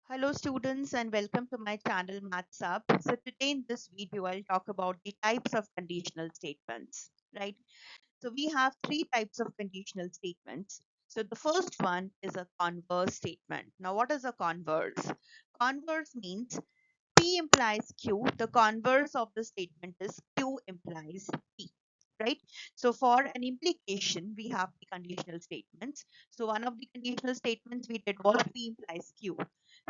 Hello students and welcome to my channel Maths Up. So today in this video I'll talk about the types of conditional statements, right? So we have three types of conditional statements. So the first one is a converse statement. Now what is a converse? Converse means P implies Q. The converse of the statement is Q implies P, right? So for an implication, we have the conditional statements. So one of the conditional statements we did was P implies Q.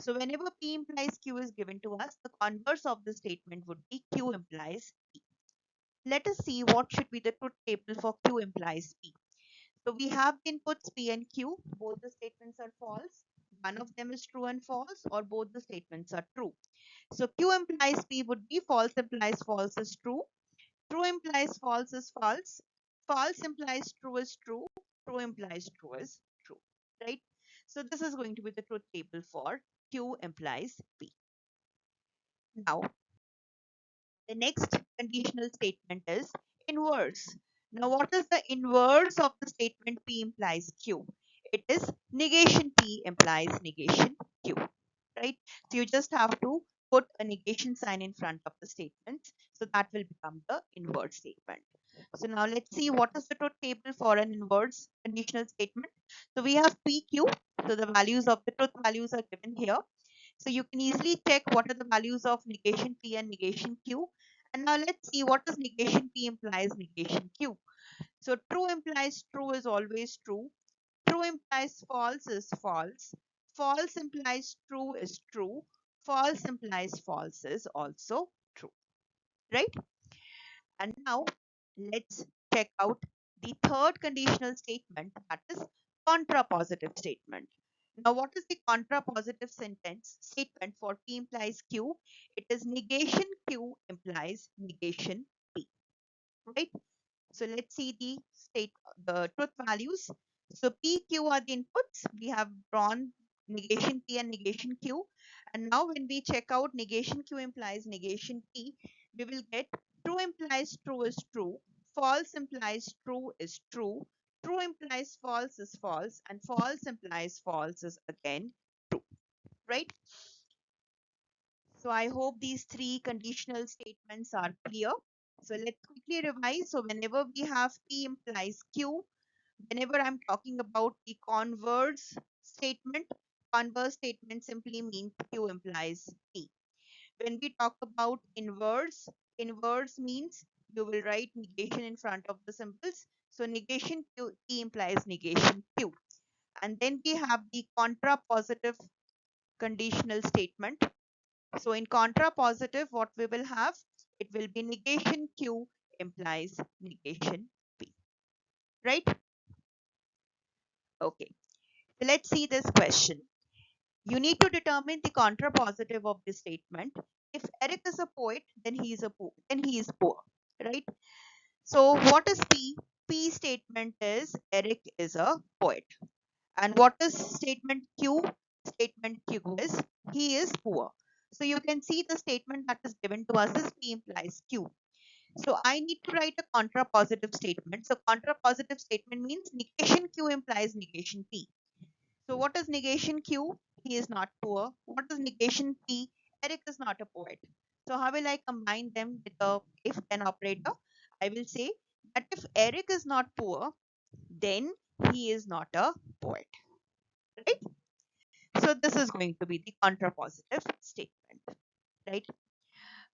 So whenever P implies Q is given to us, the converse of the statement would be Q implies P. Let us see what should be the truth table for Q implies P. So we have the inputs P and Q. Both the statements are false. One of them is true and false, or both the statements are true. So Q implies P would be false implies false is true. True implies false is false. False implies true is true. True implies true is true. Right? So this is going to be the truth table for Q implies P. Now, the next conditional statement is inverse. Now, what is the inverse of the statement P implies Q? It is negation P implies negation Q. Right? So you just have to put a negation sign in front of the statement. So that will become the inverse statement. So now let's see what is the truth table for an inverse conditional statement. So we have PQ. So the values of the truth values are given here. So you can easily check what are the values of negation P and negation Q. And now let's see what is negation P implies negation Q. So true implies true is always true. True implies false is false. False implies true is true. False implies false is also true. Right? And now let's check out the third conditional statement, that is contrapositive statement. Now, what is the contrapositive sentence statement for P implies Q? It is negation Q implies negation P. Right? So let's see the truth values. So P, Q are the inputs. We have drawn negation P and negation Q. And now when we check out negation Q implies negation P, we will get true implies true is true, false implies true is true, true implies false is false, and false implies false is again true. Right? So I hope these three conditional statements are clear. So let's quickly revise. So whenever we have P implies Q, whenever I'm talking about the converse statement simply means Q implies P. When we talk about inverse means you will write negation in front of the symbols. So negation Q, P implies negation Q. And then we have the contrapositive conditional statement. So in contrapositive, what we will have, it will be negation Q implies negation P. Right? Okay. So let's see this question. You need to determine the contrapositive of this statement. If Eric is a poet, then he is poor, right? So what is P? P statement is Eric is a poet. And what is statement Q? Statement Q is he is poor. So you can see the statement that is given to us is P implies Q. So I need to write a contrapositive statement. So contrapositive statement means negation Q implies negation P. So what is negation Q? He is not poor. What is negation P? Eric is not a poet. So how will I combine them with a if then operator? I will say that if Eric is not poor, then he is not a poet. Right? So this is going to be the contrapositive statement. Right?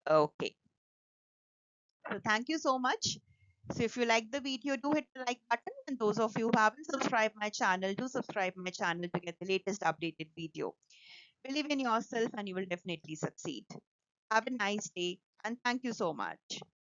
Okay. So thank you so much. So if you like the video, do hit the like button. And those of you who haven't subscribed my channel, do subscribe my channel to get the latest updated video. Believe in yourself and you will definitely succeed. Have a nice day and thank you so much.